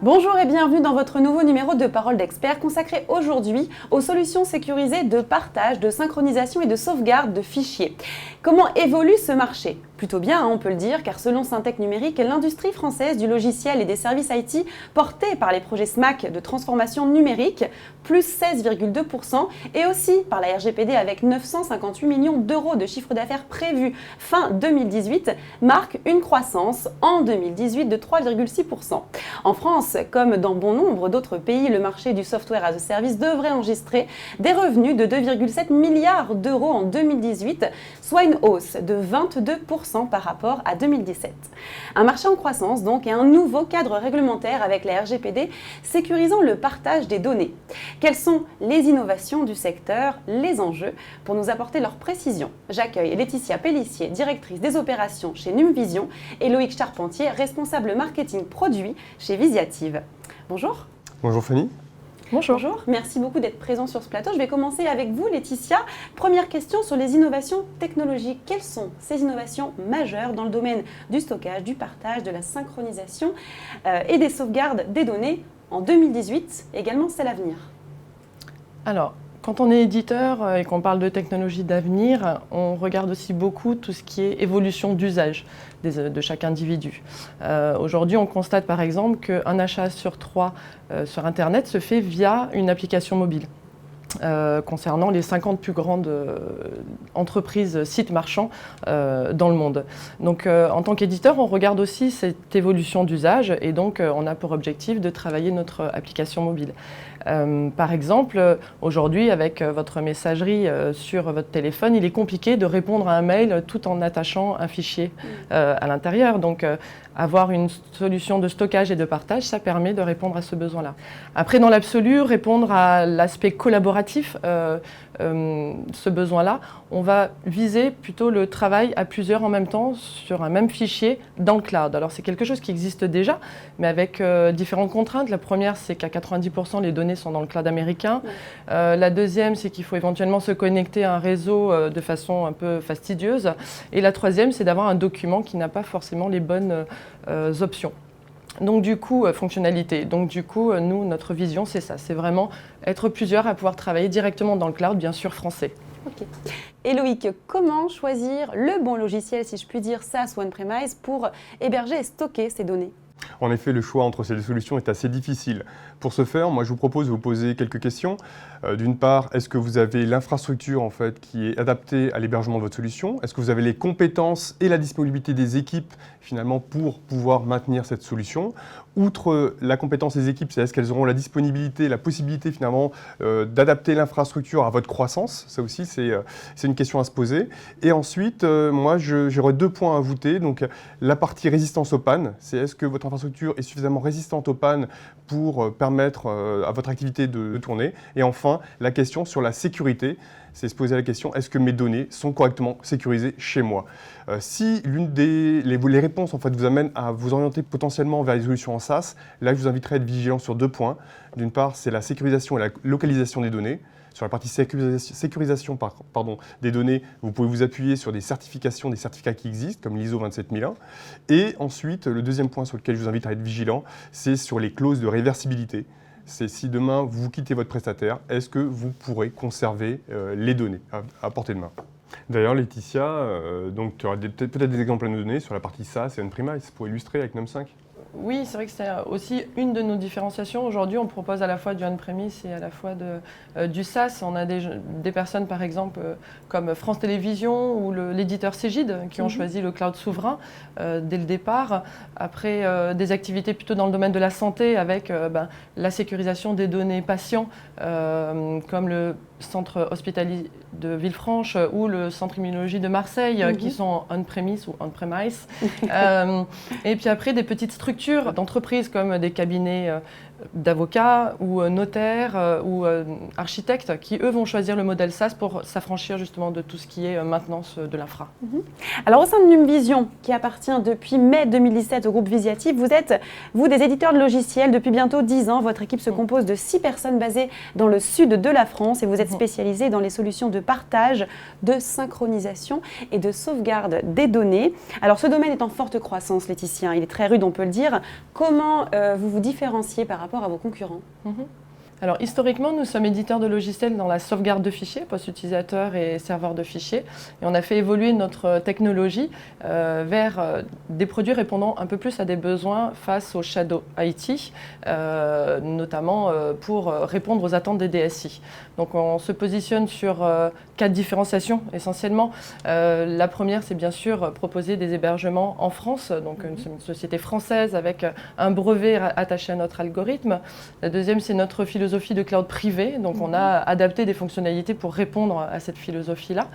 Bonjour et bienvenue dans votre nouveau numéro de Parole d'expert consacré aujourd'hui aux solutions sécurisées de partage, de synchronisation et de sauvegarde de fichiers. Comment évolue ce marché ? Plutôt bien, on peut le dire, car selon Syntec Numérique, l'industrie française du logiciel et des services IT portée par les projets SMAC de transformation numérique, plus 16,2%, et aussi par la RGPD avec 958 millions d'euros de chiffre d'affaires prévu fin 2018, marque une croissance en 2018 de 3,6%. En France, comme dans bon nombre d'autres pays, le marché du software as a service devrait enregistrer des revenus de 2,7 milliards d'euros en 2018, soit une hausse de 22% par rapport à 2017. Un marché en croissance donc et un nouveau cadre réglementaire avec la RGPD sécurisant le partage des données. Quelles sont les innovations du secteur, les enjeux? Pour nous apporter leurs précisions, j'accueille Laetitia Pellissier, directrice des opérations chez Numvision, et Loïc Charpentier, responsable marketing produit chez Visiative. Bonjour. Bonjour Fanny. Bonjour, merci beaucoup d'être présent sur ce plateau. Je vais commencer avec vous, Laetitia. Première question sur les innovations technologiques. Quelles sont ces innovations majeures dans le domaine du stockage, du partage, de la synchronisation et des sauvegardes des données en 2018 et également celles à venir? Alors, quand on est éditeur et qu'on parle de technologie d'avenir, on regarde aussi beaucoup tout ce qui est évolution d'usage de chaque individu. Aujourd'hui, on constate par exemple qu'un achat sur 3 sur Internet se fait via une application mobile. Concernant les 50 plus grandes entreprises, sites marchands dans le monde. Donc en tant qu'éditeur, on regarde aussi cette évolution d'usage et donc on a pour objectif de travailler notre application mobile. Par exemple, aujourd'hui, avec votre messagerie sur votre téléphone, il est compliqué de répondre à un mail tout en attachant un fichier à l'intérieur. Donc avoir une solution de stockage et de partage, ça permet de répondre à ce besoin-là. Après, dans l'absolu, répondre à l'aspect collaboratif, ce besoin-là, on va viser plutôt le travail à plusieurs en même temps sur un même fichier dans le cloud. Alors c'est quelque chose qui existe déjà, mais avec différentes contraintes. La première, c'est qu'à 90% les données sont dans le cloud américain. La deuxième, c'est qu'il faut éventuellement se connecter à un réseau de façon un peu fastidieuse. Et la troisième, c'est d'avoir un document qui n'a pas forcément les bonnes options. Donc du coup, fonctionnalité. Donc du coup, nous, notre vision, c'est ça. C'est vraiment être plusieurs à pouvoir travailler directement dans le cloud, bien sûr français. Ok. Et Loïc, comment choisir le bon logiciel, si je puis dire, SaaS ou on-premise, pour héberger et stocker ces données ? En effet, le choix entre ces deux solutions est assez difficile. Pour ce faire, moi je vous propose de vous poser quelques questions. D'une part, est-ce que vous avez l'infrastructure en fait, qui est adaptée à l'hébergement de votre solution? Est-ce que vous avez les compétences et la disponibilité des équipes finalement pour pouvoir maintenir cette solution? Outre la compétence des équipes, c'est est-ce qu'elles auront la disponibilité, la possibilité finalement d'adapter l'infrastructure à votre croissance? Ça aussi, c'est une question à se poser. Et ensuite, moi j'aurais 2 points à voûter. Donc la partie résistance aux pannes, c'est est-ce que votre infrastructure est suffisamment résistante aux pannes pour permettre à votre activité de tourner. Et enfin, la question sur la sécurité, c'est se poser la question, est-ce que mes données sont correctement sécurisées chez moi? Si les réponses en fait, vous amènent à vous orienter potentiellement vers les solutions en SaaS, là je vous inviterai à être vigilant sur 2 points. D'une part, c'est la sécurisation et la localisation des données. Sur la partie sécurisation des données, vous pouvez vous appuyer sur des certificats qui existent, comme l'ISO 27001. Et ensuite, le deuxième point sur lequel je vous invite à être vigilant, c'est sur les clauses de réversibilité. C'est si demain vous quittez votre prestataire, est-ce que vous pourrez conserver les données à portée de main? D'ailleurs, Laetitia, donc, tu auras peut-être des exemples à nous donner sur la partie SaaS et on-premise pour illustrer avec NUM5. Oui, c'est vrai que c'est aussi une de nos différenciations. Aujourd'hui, on propose à la fois du on-premise et à la fois du SaaS. On a des personnes, par exemple, comme France Télévisions ou l'éditeur Cegid, qui ont choisi le cloud souverain dès le départ. Après, des activités plutôt dans le domaine de la santé avec la sécurisation des données patients, comme le centre hospitalier de Villefranche ou le centre immunologie de Marseille, qui sont on-premise ou on-premise. Et puis après, des petites structures d'entreprises comme des cabinets d'avocats ou notaires ou architectes qui, eux, vont choisir le modèle SaaS pour s'affranchir justement de tout ce qui est maintenance de l'infra. Alors au sein de Numvision, qui appartient depuis mai 2017 au groupe Visiative, vous êtes, vous, des éditeurs de logiciels depuis bientôt 10 ans. Votre équipe se compose de 6 personnes basées dans le sud de la France et vous êtes spécialisés dans les solutions de partage, de synchronisation et de sauvegarde des données. Alors ce domaine est en forte croissance, Laetitia, il est très rude, on peut le dire. Comment vous vous différenciez par rapport à vos concurrents? Alors historiquement, nous sommes éditeurs de logiciels dans la sauvegarde de fichiers, post-utilisateur et serveur de fichiers. Et on a fait évoluer notre technologie vers des produits répondant un peu plus à des besoins face au Shadow IT, notamment pour répondre aux attentes des DSI. Donc on se positionne sur 4 différenciations essentiellement. La première, c'est bien sûr proposer des hébergements en France, donc une société française avec un brevet attaché à notre algorithme. La deuxième, c'est notre philosophie de cloud privé, donc on a adapté des fonctionnalités pour répondre à cette philosophie-là.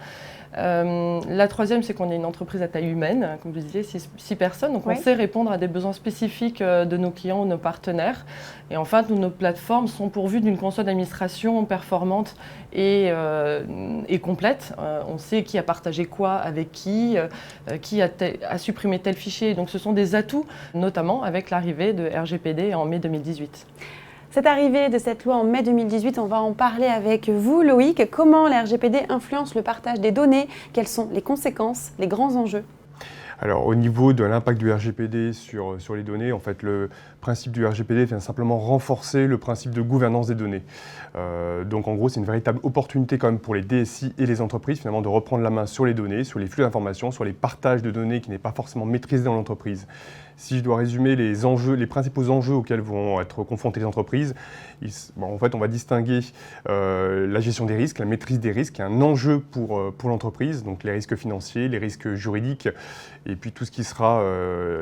La troisième, c'est qu'on est une entreprise à taille humaine, comme vous disiez, 6 personnes, donc on sait répondre à des besoins spécifiques de nos clients ou nos partenaires. Et enfin, nos plateformes sont pourvues d'une console d'administration performante et complète. On sait qui a partagé quoi avec qui a supprimé tel fichier. Donc ce sont des atouts, notamment avec l'arrivée de RGPD en mai 2018. Cette arrivée de cette loi en mai 2018, on va en parler avec vous, Loïc. Comment la RGPD influence le partage des données? Quelles sont les conséquences, les grands enjeux? Alors, au niveau de l'impact du RGPD sur les données, en fait, le principe du RGPD vient simplement renforcer le principe de gouvernance des données. Donc, en gros, c'est une véritable opportunité quand même pour les DSI et les entreprises, finalement, de reprendre la main sur les données, sur les flux d'informations, sur les partages de données qui n'est pas forcément maîtrisé dans l'entreprise. Si je dois résumer les enjeux, les principaux enjeux auxquels vont être confrontées les entreprises, en fait, on va distinguer la gestion des risques, la maîtrise des risques, qui est un enjeu pour l'entreprise, donc les risques financiers, les risques juridiques, et puis tout ce qui sera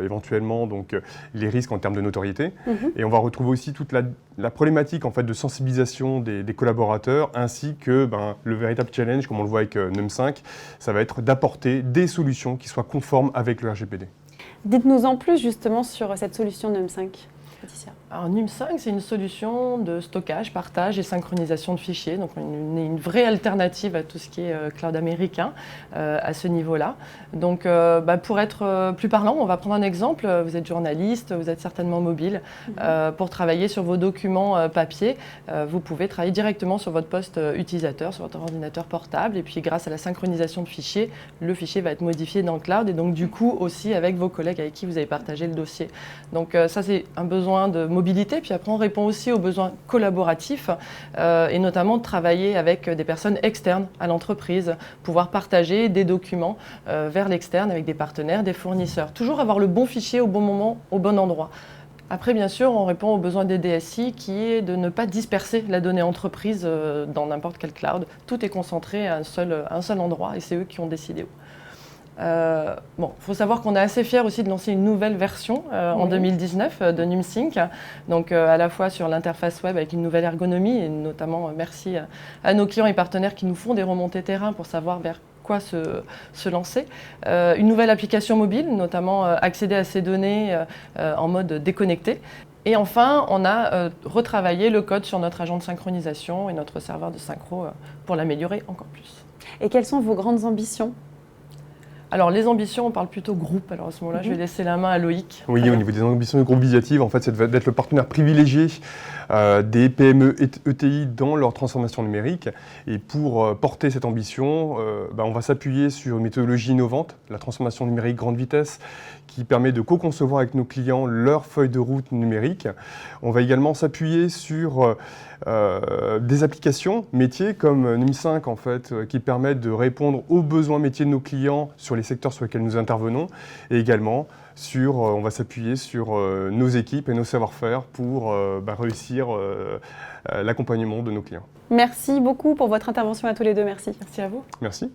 éventuellement donc, les risques en termes de notoriété. Et on va retrouver aussi toute la problématique en fait, de sensibilisation des collaborateurs, ainsi que le véritable challenge, comme on le voit avec NUM5, ça va être d'apporter des solutions qui soient conformes avec le RGPD. Dites-nous en plus justement sur cette solution NUM5, Laetitia. Alors NUM5, c'est une solution de stockage, partage et synchronisation de fichiers. Donc une vraie alternative à tout ce qui est cloud américain à ce niveau-là. Donc pour être plus parlant, on va prendre un exemple. Vous êtes journaliste, vous êtes certainement mobile. Pour travailler sur vos documents papier, vous pouvez travailler directement sur votre poste utilisateur, sur votre ordinateur portable. Et puis grâce à la synchronisation de fichiers, le fichier va être modifié dans le cloud et donc du coup aussi avec vos collègues avec qui vous avez partagé le dossier. Donc ça, c'est un besoin de mobilité, puis après on répond aussi aux besoins collaboratifs et notamment de travailler avec des personnes externes à l'entreprise, pouvoir partager des documents vers l'externe avec des partenaires, des fournisseurs. Toujours avoir le bon fichier au bon moment, au bon endroit. Après, bien sûr, on répond aux besoins des DSI qui est de ne pas disperser la donnée entreprise dans n'importe quel cloud. Tout est concentré à un seul endroit et c'est eux qui ont décidé où. Faut savoir qu'on est assez fiers aussi de lancer une nouvelle version en 2019 de NumSync, donc à la fois sur l'interface web avec une nouvelle ergonomie et notamment merci à nos clients et partenaires qui nous font des remontées terrain pour savoir vers quoi se lancer. Une nouvelle application mobile, notamment accéder à ces données en mode déconnecté. Et enfin, on a retravaillé le code sur notre agent de synchronisation et notre serveur de synchro pour l'améliorer encore plus. Et quelles sont vos grandes ambitions ? Alors les ambitions, on parle plutôt groupe. Alors à ce moment-là, je vais laisser la main à Loïc. Oui, au niveau des ambitions du groupe Visiative, en fait, c'est d'être le partenaire privilégié des PME et ETI dans leur transformation numérique. Et pour porter cette ambition, on va s'appuyer sur une méthodologie innovante, la transformation numérique grande vitesse, qui permet de co-concevoir avec nos clients leur feuille de route numérique. On va également s'appuyer sur des applications métiers comme NUM5 en fait, qui permettent de répondre aux besoins métiers de nos clients sur les secteurs sur lesquels nous intervenons et également on va s'appuyer sur nos équipes et nos savoir-faire pour réussir l'accompagnement de nos clients. Merci beaucoup pour votre intervention à tous les deux, merci. Merci à vous. Merci.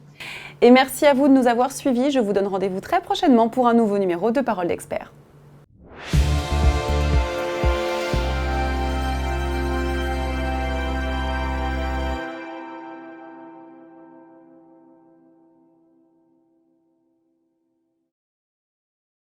Et merci à vous de nous avoir suivis. Je vous donne rendez-vous très prochainement pour un nouveau numéro de Parole d'Expert.